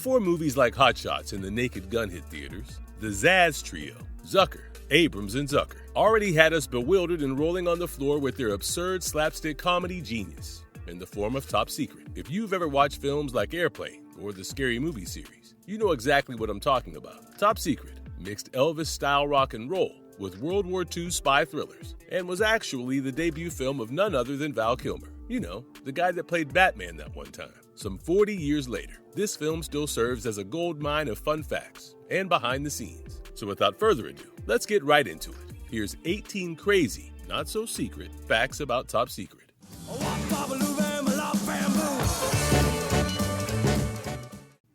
Before movies like Hot Shots and The Naked Gun hit theaters, the Zaz trio, Zucker, Abrams, and Zucker, already had us bewildered and rolling on the floor with their absurd slapstick comedy genius in the form of Top Secret. If you've ever watched films like Airplane or the Scary Movie series, you know exactly what I'm talking about. Top Secret mixed Elvis-style rock and roll with World War II spy thrillers and was actually the debut film of none other than Val Kilmer. You know, the guy that played Batman that one time. Some 40 years later, this film still serves as a goldmine of fun facts and behind the scenes. So without further ado, let's get right into it. Here's 18 crazy, not so secret, facts about Top Secret.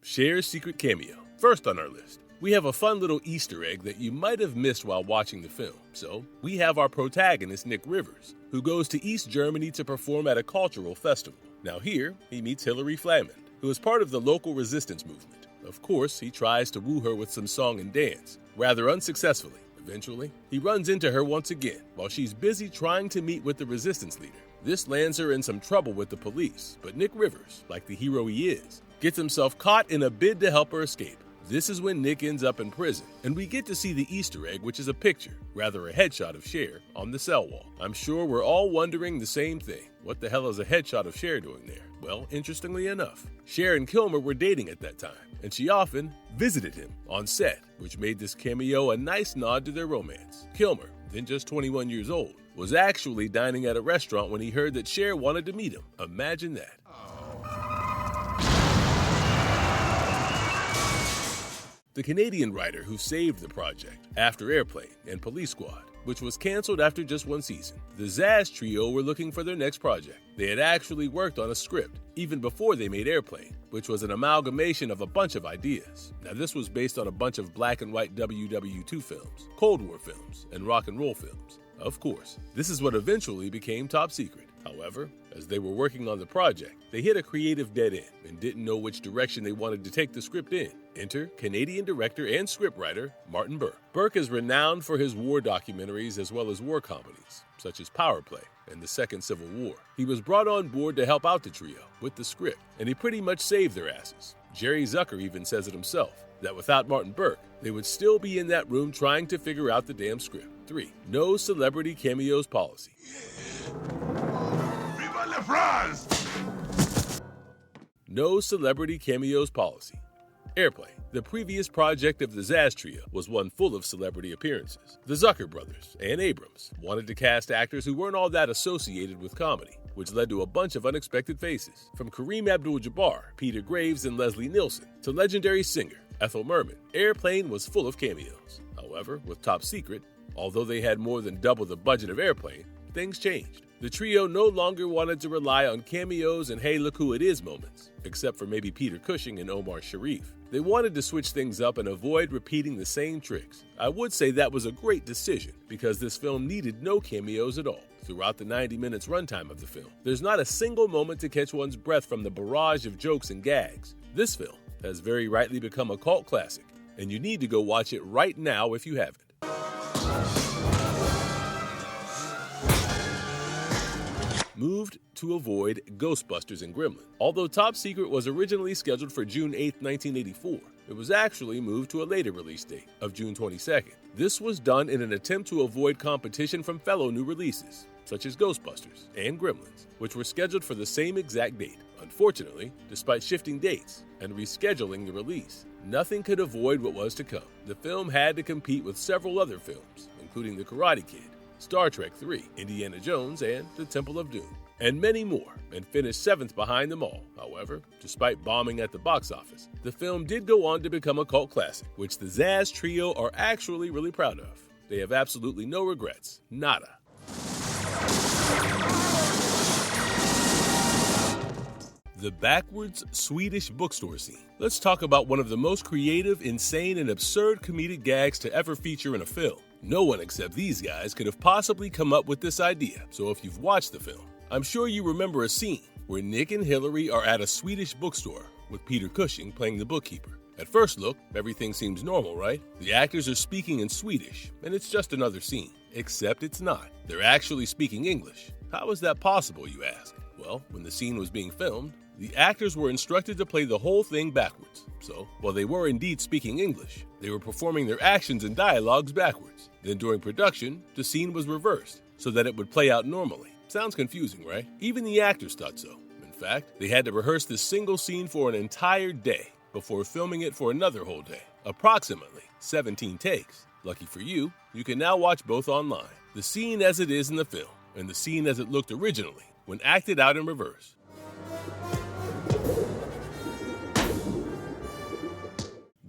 Cher's secret cameo. First on our list, we have a fun little Easter egg that you might have missed while watching the film. So, we have our protagonist, Nick Rivers, who goes to East Germany to perform at a cultural festival. Now here, he meets Hilary Flamand, who is part of the local resistance movement. Of course, he tries to woo her with some song and dance, rather unsuccessfully. Eventually, he runs into her once again while she's busy trying to meet with the resistance leader. This lands her in some trouble with the police, but Nick Rivers, like the hero he is, gets himself caught in a bid to help her escape. This is when Nick ends up in prison, and we get to see the Easter egg, which is a picture, rather a headshot of Cher, on the cell wall. I'm sure we're all wondering the same thing. What the hell is a headshot of Cher doing there? Well, interestingly enough, Cher and Kilmer were dating at that time, and she often visited him on set, which made this cameo a nice nod to their romance. Kilmer, then just 21 years old, was actually dining at a restaurant when he heard that Cher wanted to meet him. Imagine that. The Canadian writer who saved the project after Airplane and Police Squad, which was canceled after just one season. The Zaz trio were looking for their next project. They had actually worked on a script even before they made Airplane, which was an amalgamation of a bunch of ideas. Now this was based on a bunch of black and white WW2 films, Cold War films, and rock and roll films. Of course, this is what eventually became Top Secret. However, as they were working on the project, they hit a creative dead end and didn't know which direction they wanted to take the script in. Enter Canadian director and scriptwriter Martin Burke. Burke is renowned for his war documentaries as well as war comedies, such as Power Play and the Second Civil War. He was brought on board to help out the trio with the script, and he pretty much saved their asses. Jerry Zucker even says it himself, that without Martin Burke, they would still be in that room trying to figure out the damn script. 3. No celebrity cameos policy. Viva la France! No celebrity cameos policy. Airplane, the previous project of the Zaz trio, was one full of celebrity appearances. The Zucker brothers and Abrams wanted to cast actors who weren't all that associated with comedy, which led to a bunch of unexpected faces. From Kareem Abdul-Jabbar, Peter Graves, and Leslie Nielsen, to legendary singer Ethel Merman, Airplane was full of cameos. However, with Top Secret, although they had more than double the budget of Airplane, things changed. The trio no longer wanted to rely on cameos and hey look who it is moments, except for maybe Peter Cushing and Omar Sharif. They wanted to switch things up and avoid repeating the same tricks. I would say that was a great decision, because this film needed no cameos at all. Throughout the 90 minutes runtime of the film, there's not a single moment to catch one's breath from the barrage of jokes and gags. This film has very rightly become a cult classic, and you need to go watch it right now if you haven't. Moved to avoid Ghostbusters and Gremlins. Although Top Secret was originally scheduled for June 8, 1984, it was actually moved to a later release date of June 22nd. This was done in an attempt to avoid competition from fellow new releases, such as Ghostbusters and Gremlins, which were scheduled for the same exact date. Unfortunately, despite shifting dates and rescheduling the release, nothing could avoid what was to come. The film had to compete with several other films, including The Karate Kid, Star Trek III, Indiana Jones, and The Temple of Doom, and many more, and finished 7th behind them all. However, despite bombing at the box office, the film did go on to become a cult classic, which the Zaz trio are actually really proud of. They have absolutely no regrets. Nada. The backwards Swedish bookstore scene. Let's talk about one of the most creative, insane, and absurd comedic gags to ever feature in a film. No one except these guys could have possibly come up with this idea, so if you've watched the film, I'm sure you remember a scene where Nick and Hilary are at a Swedish bookstore with Peter Cushing playing the bookkeeper. At first look, everything seems normal, right? The actors are speaking in Swedish, and it's just another scene. Except it's not. They're actually speaking English. How is that possible, you ask? Well, when the scene was being filmed, The actors were instructed to play the whole thing backwards. So, while they were indeed speaking English, they were performing their actions and dialogues backwards. Then during production, the scene was reversed so that it would play out normally. Sounds confusing, right? Even the actors thought so. In fact, they had to rehearse this single scene for an entire day before filming it for another whole day. Approximately 17 takes. Lucky for you, you can now watch both online. The scene as it is in the film and the scene as it looked originally when acted out in reverse.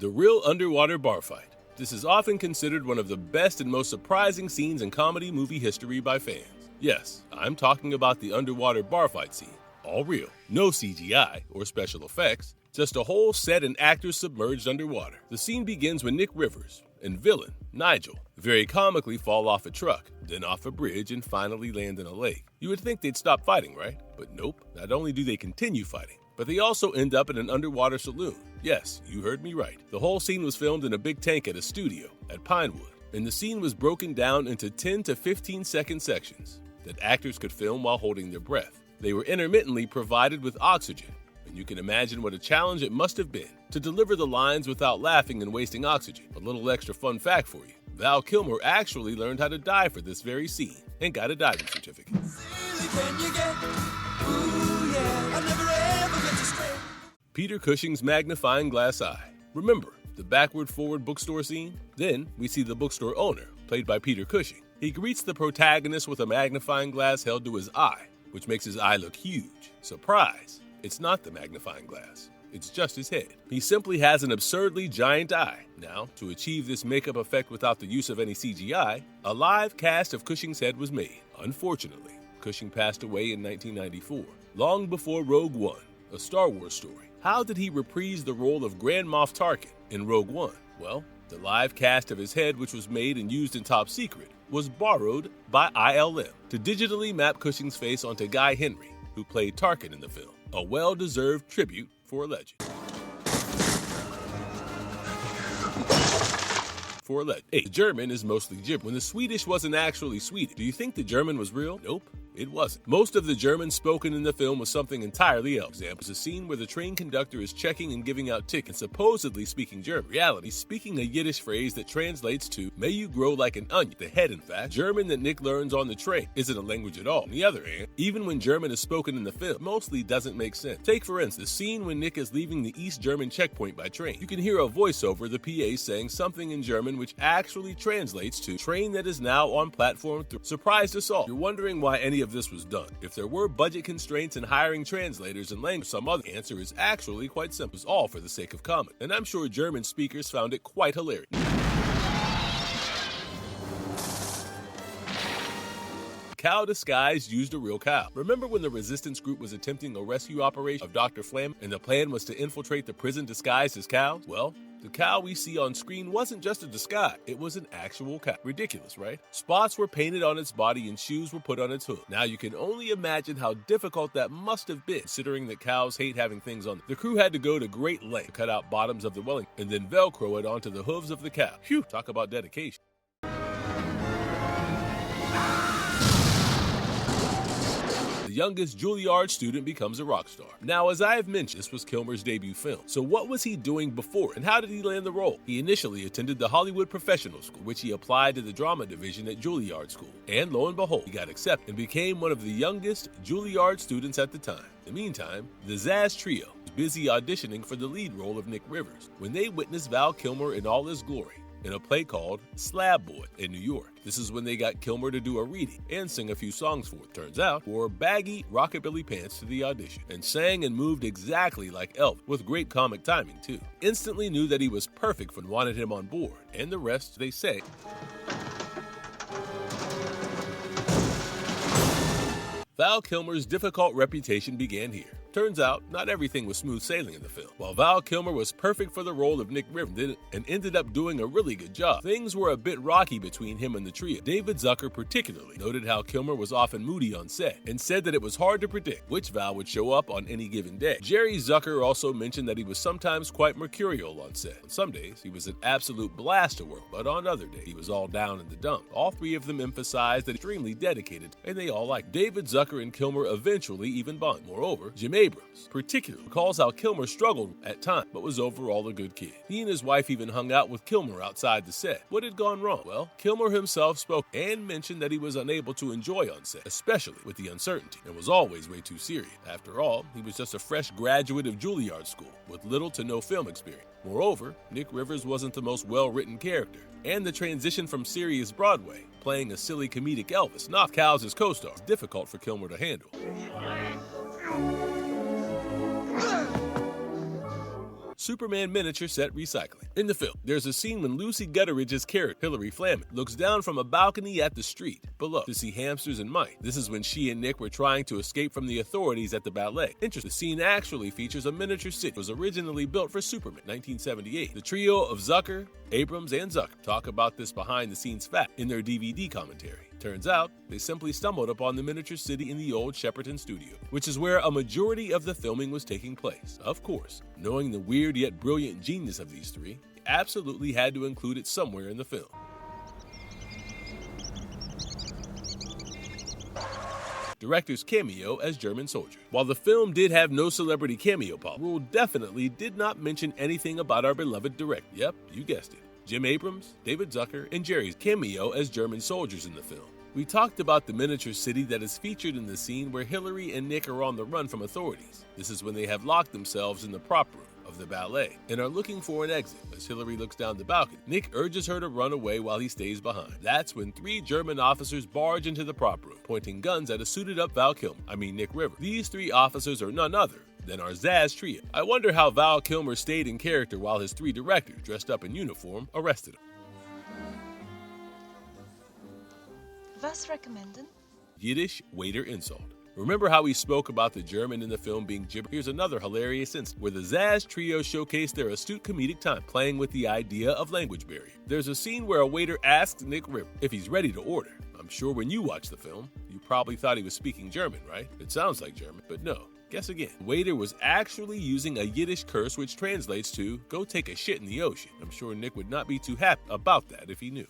The real underwater bar fight. This is often considered one of the best and most surprising scenes in comedy movie history by fans. Yes, I'm talking about the underwater bar fight scene. All real. No CGI or special effects, just a whole set and actors submerged underwater. The scene begins when Nick Rivers and villain Nigel very comically fall off a truck, then off a bridge, and finally land in a lake. You would think they'd stop fighting, right? But nope. Not only do they continue fighting, but they also end up in an underwater saloon. Yes, you heard me right. The whole scene was filmed in a big tank at a studio at Pinewood, and the scene was broken down into 10 to 15 second sections that actors could film while holding their breath. They were intermittently provided with oxygen, and you can imagine what a challenge it must have been to deliver the lines without laughing and wasting oxygen. A little extra fun fact for you. Val Kilmer actually learned how to dive for this very scene and got a diving certificate. Peter Cushing's magnifying glass eye. Remember the backward-forward bookstore scene? Then we see the bookstore owner, played by Peter Cushing. He greets the protagonist with a magnifying glass held to his eye, which makes his eye look huge. Surprise! It's not the magnifying glass. It's just his head. He simply has an absurdly giant eye. Now, to achieve this makeup effect without the use of any CGI, a live cast of Cushing's head was made. Unfortunately, Cushing passed away in 1994, long before Rogue One, a Star Wars story. How did he reprise the role of Grand Moff Tarkin in Rogue One? Well, the live cast of his head, which was made and used in Top Secret, was borrowed by ILM to digitally map Cushing's face onto Guy Henry, who played Tarkin in the film. A well-deserved tribute for a legend. The German is mostly gibberish. When the Swedish wasn't actually Swedish, do you think the German was real? Nope. It wasn't. Most of the German spoken in the film was something entirely else. For example, is a scene where the train conductor is checking and giving out tickets, supposedly speaking German. Reality, speaking a Yiddish phrase that translates to, may you grow like an onion. The head, in fact, German that Nick learns on the train isn't a language at all. On the other hand, even when German is spoken in the film, it mostly doesn't make sense. Take, for instance, the scene when Nick is leaving the East German checkpoint by train. You can hear a voiceover, the PA saying something in German which actually translates to, train that is now on platform 3. Surprised us all. You're wondering why any of this was done. If there were budget constraints in hiring translators and language, some other answer is actually quite simple. It's all for the sake of comedy. And I'm sure German speakers found it quite hilarious. Cow disguise used a real cow. Remember when the resistance group was attempting a rescue operation of Dr. Flam and the plan was to infiltrate the prison disguised as cows? Well, the cow we see on screen wasn't just a disguise, it was an actual cow. Ridiculous, right? Spots were painted on its body and shoes were put on its hoof. Now you can only imagine how difficult that must have been, considering that cows hate having things on them. The crew had to go to great lengths to cut out bottoms of the Wellington and then Velcro it onto the hooves of the cow. Phew, talk about dedication. The youngest Juilliard student becomes a rock star. Now, as I have mentioned, this was Kilmer's debut film. So what was he doing before, and how did he land the role? He initially attended the Hollywood Professional School, which he applied to the drama division at Juilliard School. And lo and behold, he got accepted and became one of the youngest Juilliard students at the time. In the meantime, the Zaz Trio was busy auditioning for the lead role of Nick Rivers when they witnessed Val Kilmer in all his glory in a play called Slab Boy in New York. This is when they got Kilmer to do a reading and sing a few songs for it. Turns out, wore baggy rockabilly pants to the audition and sang and moved exactly like Elvis, with great comic timing too. Instantly knew that he was perfect and wanted him on board, and the rest, they say. Val Kilmer's difficult reputation began here. Turns out, not everything was smooth sailing in the film. While Val Kilmer was perfect for the role of Nick Rivers and ended up doing a really good job, things were a bit rocky between him and the trio. David Zucker particularly noted how Kilmer was often moody on set and said that it was hard to predict which Val would show up on any given day. Jerry Zucker also mentioned that he was sometimes quite mercurial on set. On some days, he was an absolute blast to work, but on other days, he was all down in the dump. All three of them emphasized that extremely dedicated, and they all liked David Zucker and Kilmer eventually even bonded. Moreover, Jimmy Abrams, particularly, recalls how Kilmer struggled at times, but was overall a good kid. He and his wife even hung out with Kilmer outside the set. What had gone wrong? Well, Kilmer himself spoke and mentioned that he was unable to enjoy on set, especially with the uncertainty, and was always way too serious. After all, he was just a fresh graduate of Juilliard School with little to no film experience. Moreover, Nick Rivers wasn't the most well-written character, and the transition from serious Broadway, playing a silly comedic Elvis, knocked Cowles as co-star, difficult for Kilmer to handle. Superman miniature set recycling. In the film, there's a scene when Lucy Gutteridge's character, Hilary Flamon, looks down from a balcony at the street below to see hamsters and mice. This is when she and Nick were trying to escape from the authorities at the ballet. Interesting, the scene actually features a miniature city. It was originally built for Superman, 1978. The trio of Zucker, Abrams, and Zucker talk about this behind-the-scenes fact in their DVD commentary. Turns out, they simply stumbled upon the miniature city in the old Shepperton studio, which is where a majority of the filming was taking place. Of course, knowing the weird yet brilliant genius of these three, they absolutely had to include it somewhere in the film. Director's cameo as German soldier. While the film did have no celebrity cameo policy, Rule definitely did not mention anything about our beloved director. Yep, you guessed it. Jim Abrams, David Zucker, and Jerry's cameo as German soldiers in the film. We talked about the miniature city that is featured in the scene where Hilary and Nick are on the run from authorities. This is when they have locked themselves in the prop room of the ballet and are looking for an exit. As Hilary looks down the balcony, Nick urges her to run away while he stays behind. That's when three German officers barge into the prop room, pointing guns at a suited-up Nick Rivers. These three officers are none other than our Zaz trio. I wonder how Val Kilmer stayed in character while his three directors, dressed up in uniform, arrested him. Was recommenden? Yiddish waiter insult. Remember how we spoke about the German in the film being gibber? Here's another hilarious instance where the Zaz trio showcased their astute comedic time, playing with the idea of language barrier. There's a scene where a waiter asks Nick Rivers if he's ready to order. I'm sure when you watched the film, you probably thought he was speaking German, right? It sounds like German, but no. Guess again. The waiter was actually using a Yiddish curse which translates to, go take a shit in the ocean. I'm sure Nick would not be too happy about that if he knew.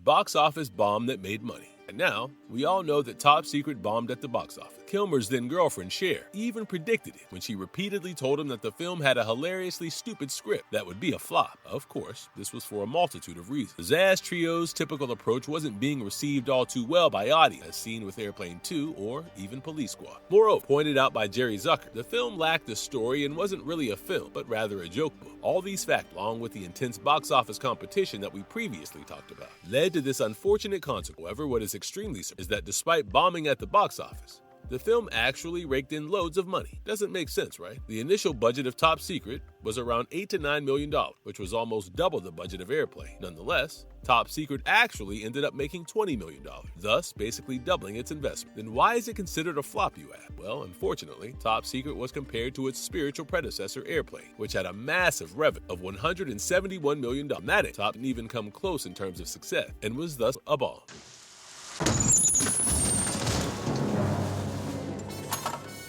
Box office bomb that made money. And now, we all know that Top Secret bombed at the box office. Kilmer's then-girlfriend, Cher, even predicted it when she repeatedly told him that the film had a hilariously stupid script that would be a flop. Of course, this was for a multitude of reasons. The Zaz Trio's typical approach wasn't being received all too well by audience, as seen with Airplane 2 or even Police Squad. Moreover, pointed out by Jerry Zucker, the film lacked a story and wasn't really a film, but rather a joke book. All these facts, along with the intense box office competition that we previously talked about, led to this unfortunate consequence. However, what is extremely certain is that despite bombing at the box office, the film actually raked in loads of money. Doesn't make sense, right? The initial budget of Top Secret was around $8 to $9 million, which was almost double the budget of Airplane. Nonetheless, Top Secret actually ended up making $20 million, thus basically doubling its investment. Then why is it considered a flop, you ask? Well, unfortunately, Top Secret was compared to its spiritual predecessor, Airplane, which had a massive revenue of $171 million. Thematic Top didn't even come close in terms of success, and was thus a bomb.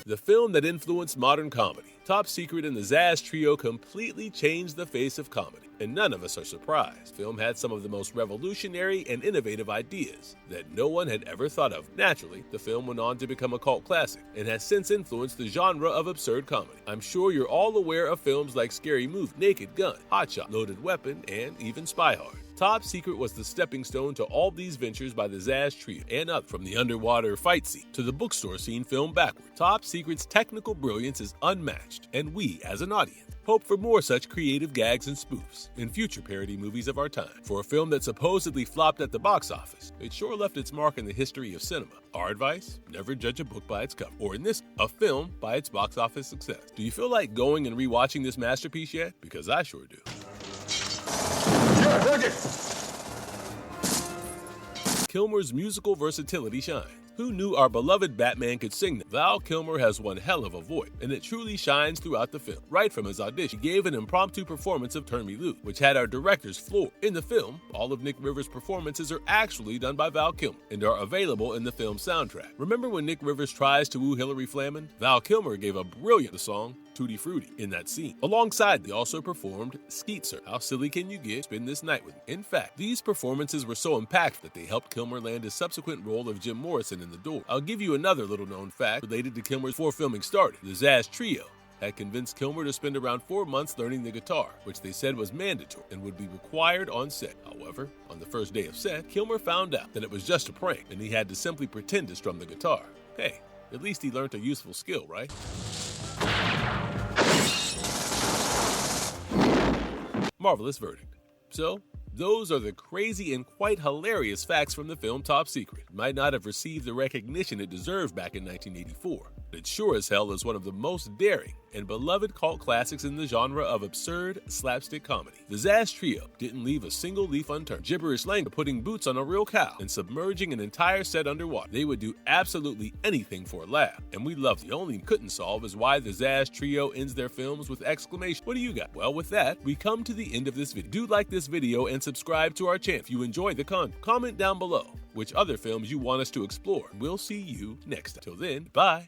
The film that influenced modern comedy. Top Secret and the Zaz Trio completely changed the face of comedy, and none of us are surprised. The film had some of the most revolutionary and innovative ideas that no one had ever thought of. Naturally, the film went on to become a cult classic, and has since influenced the genre of absurd comedy. I'm sure you're all aware of films like Scary Movie, Naked Gun, Hot Shot, Loaded Weapon, and even Spy Hard. Top Secret was the stepping stone to all these ventures by the Zaz Trio and others, from the underwater fight scene to the bookstore scene filmed backward. Top Secret's technical brilliance is unmatched, and we, as an audience, hope for more such creative gags and spoofs in future parody movies of our time. For a film that supposedly flopped at the box office, it sure left its mark in the history of cinema. Our advice? Never judge a book by its cover, or in this, a film by its box office success. Do you feel like going and rewatching this masterpiece yet? Because I sure do. Kilmer's musical versatility shines. Who knew our beloved Batman could sing them? Val Kilmer has one hell of a voice, and it truly shines throughout the film. Right from his audition, he gave an impromptu performance of Turn Me Loose, which had our directors floored. In the film, all of Nick Rivers' performances are actually done by Val Kilmer, and are available in the film's soundtrack. Remember when Nick Rivers tries to woo Hilary Flamon? Val Kilmer gave a brilliant song, Tutti Frutti in that scene. Alongside, they also performed Skeet Sir, How Silly Can You Get, Spend This Night With Me. In fact, these performances were so impactful that they helped Kilmer land his subsequent role of Jim Morrison in The Door. I'll give you another little-known fact related to Kilmer before filming started. The Zazz Trio had convinced Kilmer to spend around 4 months learning the guitar, which they said was mandatory and would be required on set. However, on the first day of set, Kilmer found out that it was just a prank and he had to simply pretend to strum the guitar. Hey, at least he learned a useful skill, right? Marvelous verdict. So, those are the crazy and quite hilarious facts from the film Top Secret. It might not have received the recognition it deserved back in 1984, but it sure as hell is one of the most daring and beloved cult classics in the genre of absurd slapstick comedy. The Zazz Trio didn't leave a single leaf unturned. Gibberish slang for putting boots on a real cow and submerging an entire set underwater. They would do absolutely anything for a laugh, and we loved it. The only couldn't solve is why the Zazz Trio ends their films with exclamation. What do you got? Well, with that, we come to the end of this video. Do like this video and subscribe to our channel if you enjoy the content. Comment down below which other films you want us to explore. We'll see you next time. Till then, bye.